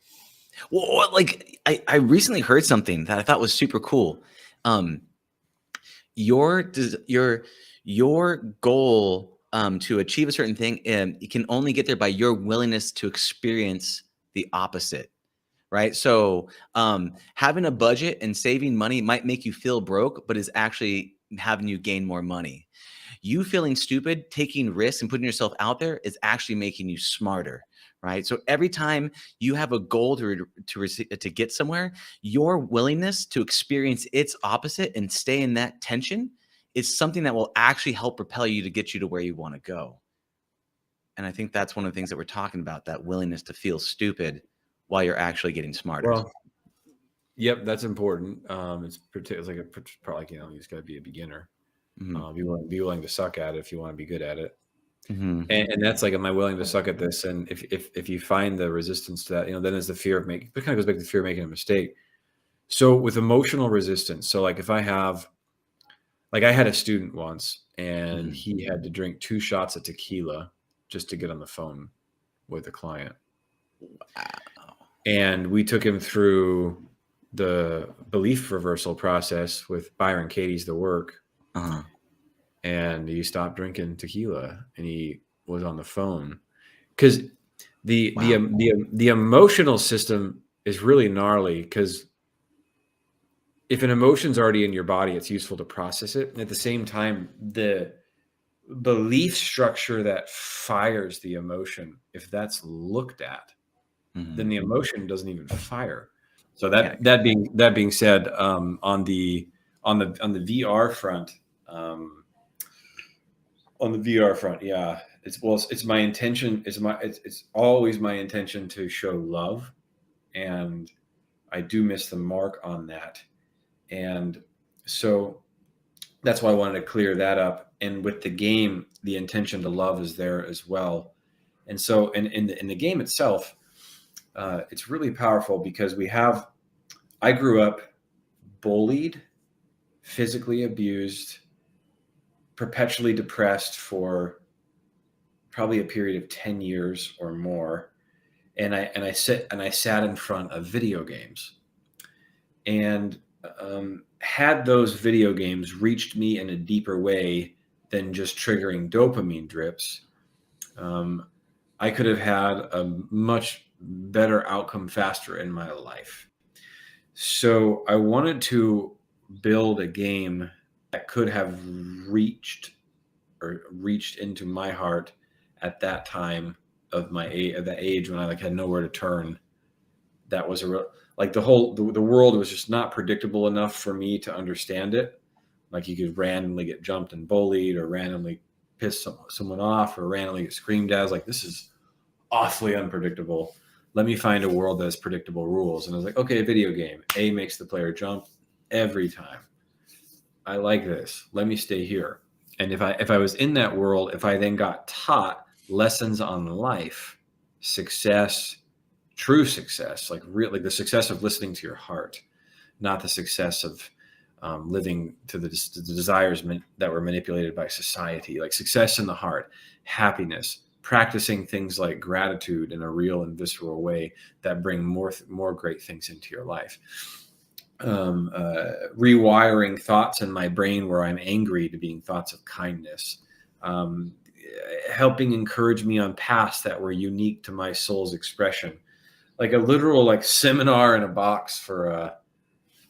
Well, like I recently heard something that I thought was super cool. Your goal to achieve a certain thing, you can only get there by your willingness to experience the opposite. Right. So having a budget and saving money might make you feel broke, but is actually having you gain more money. You feeling stupid, taking risks and putting yourself out there is actually making you smarter. Right. So every time you have a goal to get somewhere, your willingness to experience its opposite and stay in that tension is something that will actually help propel you to get you to where you want to go. And I think that's one of the things that we're talking about, that willingness to feel stupid while you're actually getting smarter. Well, yep, that's important. It's like you just got to be a beginner. Be willing to suck at it if you want to be good at it. And that's like, am I willing to suck at this? And if you find the resistance to that, then there's the fear of making. It kind of goes back to the fear of making a mistake. So with emotional resistance, so like if I had a student once, and he had to drink 2 shots of tequila just to get on the phone with a client. Wow. And we took him through the belief reversal process with Byron Katie's The Work. And he stopped drinking tequila and he was on the phone, because the emotional system is really gnarly, because if an emotion's already in your body, it's useful to process it. And at the same time, the belief structure that fires the emotion, if that's looked at, then the emotion doesn't even fire. So that being said, on the VR front, yeah, it's my intention. It's always my intention to show love, and I do miss the mark on that, and so that's why I wanted to clear that up. And with the game, the intention to love is there as well. And so in the game itself, it's really powerful because I grew up bullied, physically abused, perpetually depressed for probably a period of 10 years or more. And I sat in front of video games, and had those video games reached me in a deeper way than just triggering dopamine drips, I could have had a much better outcome faster in my life. So I wanted to build a game that could have reached into my heart at that time of that age when I had nowhere to turn. That was the world was just not predictable enough for me to understand it. Like, you could randomly get jumped and bullied, or randomly piss someone off, or randomly get screamed at. I was like, this is awfully unpredictable. Let me find a world that has predictable rules. And I was like, okay, video game. A makes the player jump every time. I like this. Let me stay here. And if I was in that world, if I then got taught lessons on life, success, true success, like the success of listening to your heart, not the success of living to the desires that were manipulated by society, like success in the heart, happiness, practicing things like gratitude in a real and visceral way that bring more great things into your life. Rewiring thoughts in my brain where I'm angry to being thoughts of kindness. Helping encourage me on paths that were unique to my soul's expression. Like a literal seminar in a box for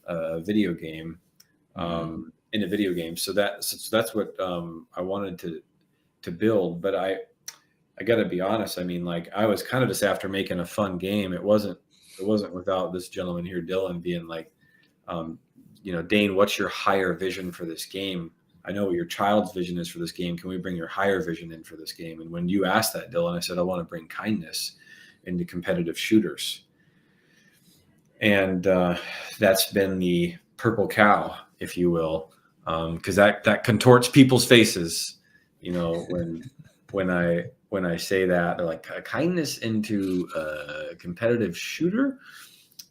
a video game, in a video game. So that's what I wanted to build. But I got to be honest. I mean, I was kind of just after making a fun game. It wasn't without this gentleman here, Dylan, being like, Dane, what's your higher vision for this game? I know what your child's vision is for this game. Can we bring your higher vision in for this game? And when you asked that, Dylan, I said, I want to bring kindness into competitive shooters. And that's been the purple cow, if you will, because that contorts people's faces, when I say that. They're like, kindness into a competitive shooter.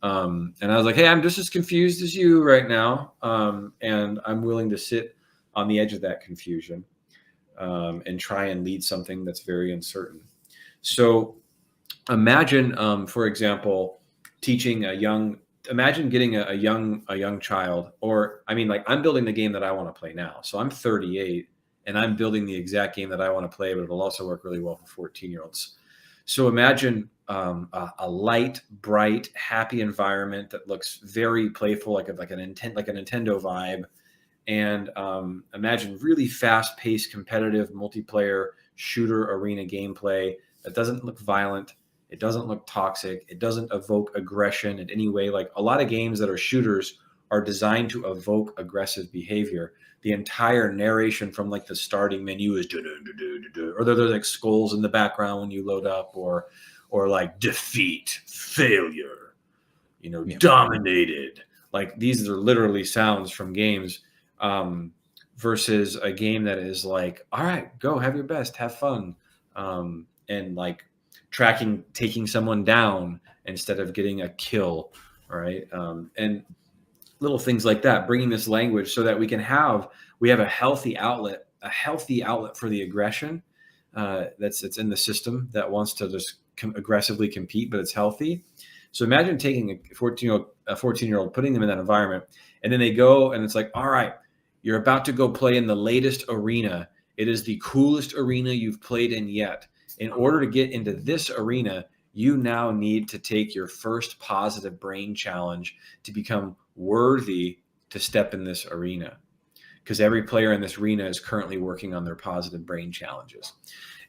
And I was like, hey, I'm just as confused as you right now. And I'm willing to sit on the edge of that confusion and try and lead something that's very uncertain. So imagine, for example, teaching imagine getting a young child, or I'm building the game that I want to play now. So I'm 38 and I'm building the exact game that I want to play, but it'll also work really well for 14-year-olds. So imagine a light, bright, happy environment that looks very playful, like a Nintendo vibe. And imagine really fast-paced, competitive, multiplayer shooter arena gameplay that doesn't look violent. It doesn't look toxic. It doesn't evoke aggression in any way. Like, a lot of games that are shooters are designed to evoke aggressive behavior. The entire narration from the starting menu is or there's skulls in the background when you load up, or defeat, failure, dominated. These are literally sounds from games, versus a game that is all right, go have your best, have fun, and taking someone down instead of getting a kill, right? And little things like that, bringing this language so that we have a healthy outlet for the aggression that's in the system that wants to just aggressively compete, but it's healthy. So imagine taking a 14-year-old, putting them in that environment, and then they go and it's like, all right, you're about to go play in the latest arena. It is the coolest arena you've played in yet. In order to get into this arena, you now need to take your first positive brain challenge to become worthy to step in this arena. Because every player in this arena is currently working on their positive brain challenges.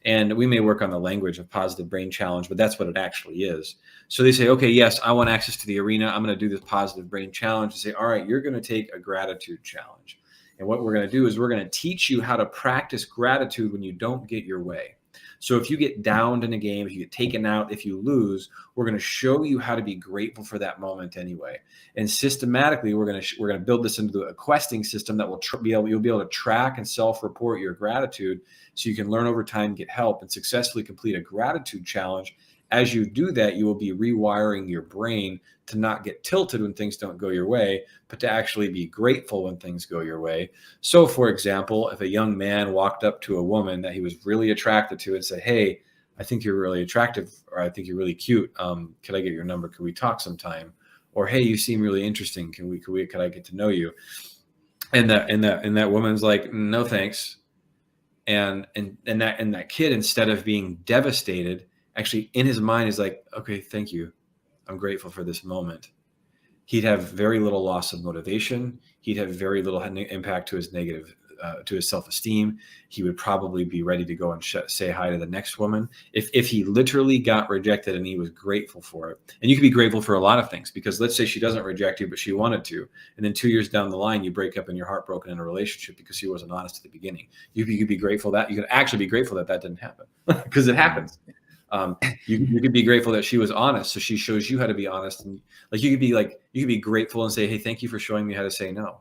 And we may work on the language of positive brain challenge, but that's what it actually is. So they say, okay, yes, I want access to the arena. I'm going to do this positive brain challenge. And say, all right, you're going to take a gratitude challenge. And what we're going to do is we're going to teach you how to practice gratitude when you don't get your way. So if you get downed in a game, if you get taken out, if you lose, we're going to show you how to be grateful for that moment anyway. And systematically, we're going to build this into a questing system that will you'll be able to track and self-report your gratitude, so you can learn over time, get help, and successfully complete a gratitude challenge. As you do that, you will be rewiring your brain to not get tilted when things don't go your way, but to actually be grateful when things go your way. So, for example, if a young man walked up to a woman that he was really attracted to and said, "Hey, I think you're really attractive, or I think you're really cute. Could I get your number? Could we talk sometime?" Or, "Hey, you seem really interesting. Could I get to know you?" And that woman's like, "No, thanks." And that kid, instead of being devastated, actually in his mind is like, "Okay, thank you. I'm grateful for this moment." He'd have very little loss of motivation. He'd have very little impact to his to his self-esteem. He would probably be ready to go and say hi to the next woman if he literally got rejected and he was grateful for it. And you can be grateful for a lot of things, because let's say she doesn't reject you, but she wanted to. And then 2 years down the line, you break up and you're heartbroken in a relationship because she wasn't honest at the beginning. You could be grateful that you could actually be grateful that didn't happen, because it happens. You could be grateful that she was honest, so she shows you how to be honest. And you could be grateful and say, "Hey, thank you for showing me how to say no."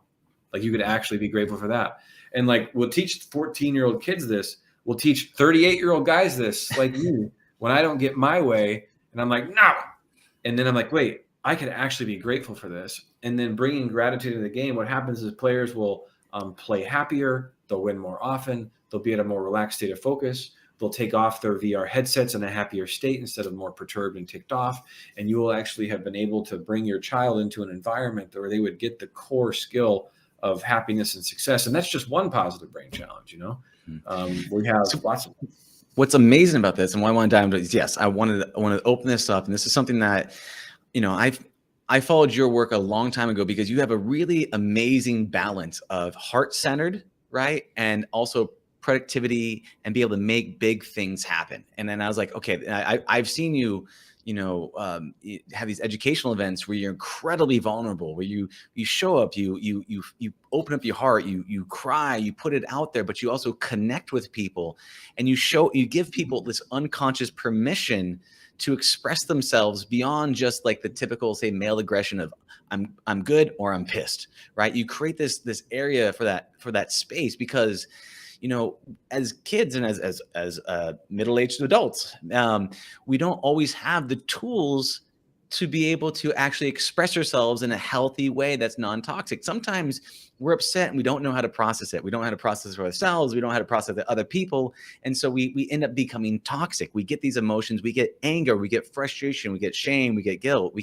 Like, you could actually be grateful for that. And we'll teach 14-year-old kids this. We'll teach 38-year-old guys this, like me, when I don't get my way and I'm like, "No." And then I'm like, wait, I could actually be grateful for this. And then bringing gratitude to the game, what happens is players will play happier. They'll win more often. They'll be at a more relaxed state of focus. They'll take off their VR headsets in a happier state instead of more perturbed and ticked off. And you will actually have been able to bring your child into an environment where they would get the core skill of happiness and success. And that's just one positive brain challenge, We have lots of them. What's amazing about this, and why I want to dive into it, is, yes, I want to open this up. And this is something that, I followed your work a long time ago, because you have a really amazing balance of heart-centered, right? And also productivity, and be able to make big things happen. And then I was like, okay, I've seen you, have these educational events where you're incredibly vulnerable, where you show up, you open up your heart, you cry, you put it out there, but you also connect with people, and you give people this unconscious permission to express themselves beyond just like the typical, say, male aggression of I'm good or I'm pissed, right? You create this area for that space, because as kids and as middle-aged adults, we don't always have the tools to be able to actually express ourselves in a healthy way that's non-toxic. Sometimes we're upset and we don't know how to process it. We don't know how to process it for ourselves. We don't know how to process it for other people. And so we end up becoming toxic. We get these emotions. We get anger. We get frustration. We get shame. We get guilt.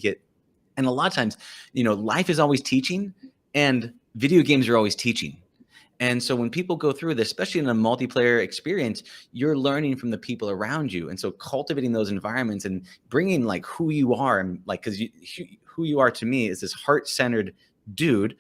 And a lot of times, life is always teaching, and video games are always teaching. And so when people go through this, especially in a multiplayer experience, you're learning from the people around you. And so cultivating those environments and bringing who you are, and because who you are to me is this heart-centered dude,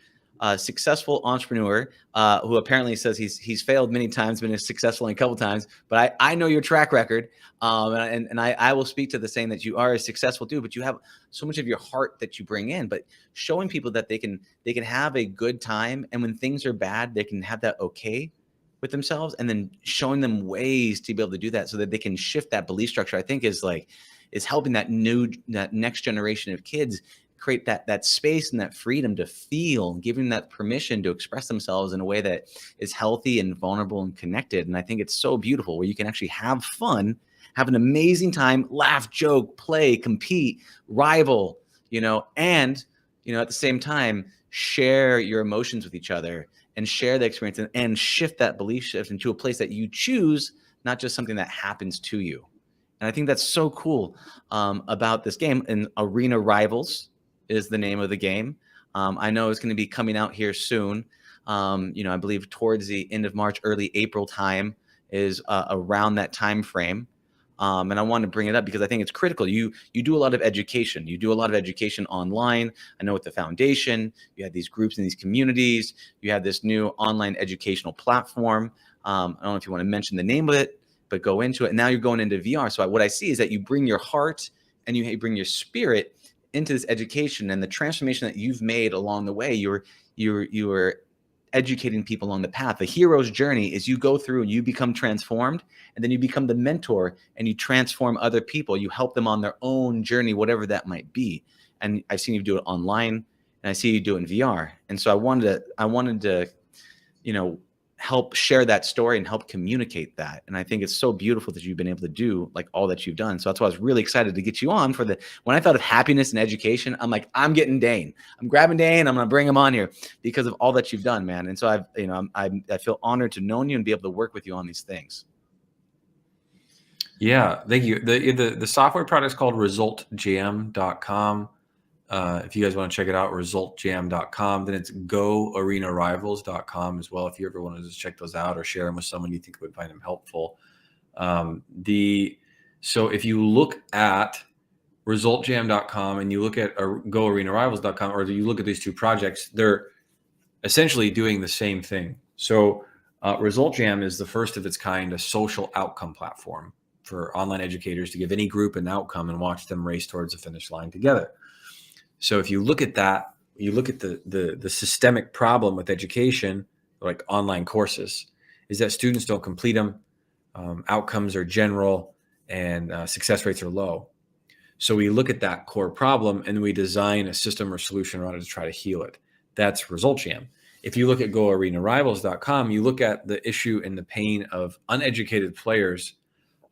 successful entrepreneur, who apparently says he's failed many times, been successful a couple times. But I know your track record, and I will speak to the saying that you are a successful dude, but you have so much of your heart that you bring in. But showing people that they can have a good time, and when things are bad, they can have that okay with themselves, and then showing them ways to be able to do that so that they can shift that belief structure, I think is helping that next generation of kids create that space and that freedom to feel, and giving that permission to express themselves in a way that is healthy and vulnerable and connected. And I think it's so beautiful, where you can actually have fun, have an amazing time, laugh, joke, play, compete, rival, and, at the same time, share your emotions with each other and share the experience, and shift that belief shift into a place that you choose, not just something that happens to you. And I think that's so cool about this game. And Arena Rivals is the name of the game. I know it's going to be coming out here soon. I believe towards the end of March, early April time is around that time frame. And I want to bring it up because I think it's critical. You do a lot of education. You do a lot of education online. I know with the foundation, you have these groups and these communities. You have this new online educational platform. I don't know if you want to mention the name of it, but go into it. And now you're going into VR. So what I see is that you bring your heart and you bring your spirit into this education, and the transformation that you've made along the way. You're educating people along the path. The hero's journey is you go through and you become transformed, and then you become the mentor and you transform other people. You help them on their own journey, whatever that might be. And I've seen you do it online, and I see you do it in VR. And so I wanted to, help share that story and help communicate that. And I think it's so beautiful that you've been able to do like all that you've done. So that's why I was really excited to get you on when I thought of happiness and education, I'm like, I'm getting Dane. I'm grabbing Dane. I'm going to bring him on here because of all that you've done, man. And so I feel honored to know you and be able to work with you on these things. Yeah, thank you. The software product is called resultjam.com. If you guys want to check it out, resultjam.com. Then it's goarenarivals.com as well. If you ever want to just check those out or share them with someone you think would find them helpful. So if you look at resultjam.com and you look at goarenarivals.com, or you look at these two projects, they're essentially doing the same thing. So Result Jam is the first of its kind, a social outcome platform for online educators to give any group an outcome and watch them race towards the finish line together. So if you look at that, you look at the systemic problem with education, like online courses, is that students don't complete them, outcomes are general, and success rates are low. So we look at that core problem and we design a system or solution around it to try to heal it. That's Result Jam. If you look at goarenarivals.com, you look at the issue and the pain of uneducated players,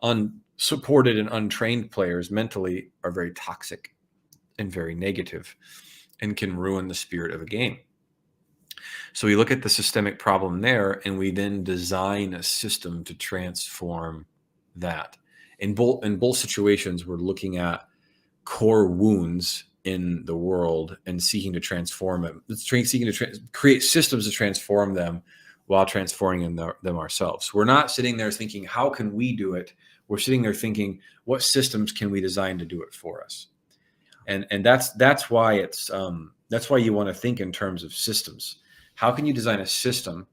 unsupported and untrained players mentally are very toxic and very negative and can ruin the spirit of a game. So we look at the systemic problem there, and we then design a system to transform that. In both situations, we're looking at core wounds in the world and seeking to transform them, seeking to create systems to transform them while transforming them ourselves. We're not sitting there thinking, how can we do it? We're sitting there thinking, what systems can we design to do it for us? And that's why you want to think in terms of systems. How can you design a system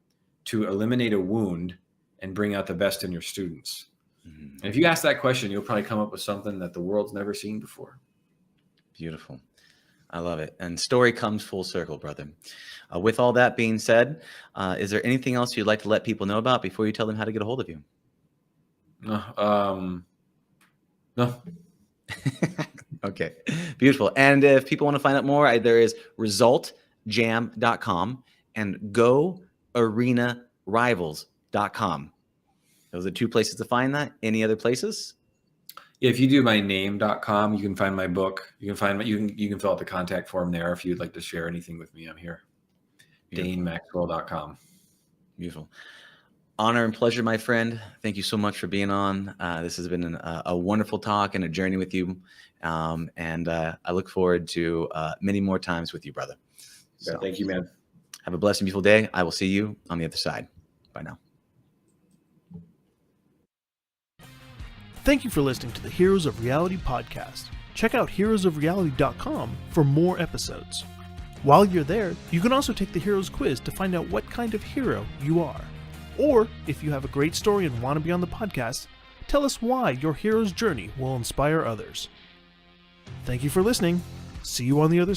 to eliminate a wound and bring out the best in your students? Mm-hmm. And if you ask that question, you'll probably come up with something that the world's never seen before. Beautiful. I love it. And story comes full circle, brother. With all that being said, is there anything else you'd like to let people know about before you tell them how to get a hold of you? No. Okay, beautiful. And if people want to find out more, there is resultjam.com and goarenarivals.com. Those are two places to find that. Any other places? If you do my name.com, you can find my book. You can fill out the contact form there if you'd like to share anything with me. I'm here. DaneMaxwell.com. Beautiful. Honor and pleasure, my friend. Thank you so much for being on. This has been a wonderful talk and a journey with you. And I look forward to many more times with you, brother. So, thank you, man. Have a blessed and beautiful day. I will see you on the other side. Bye now. Thank you for listening to the Heroes of Reality podcast. Check out heroesofreality.com for more episodes. While you're there, you can also take the Heroes quiz to find out what kind of hero you are. Or, if you have a great story and want to be on the podcast, tell us why your hero's journey will inspire others. Thank you for listening. See you on the other side.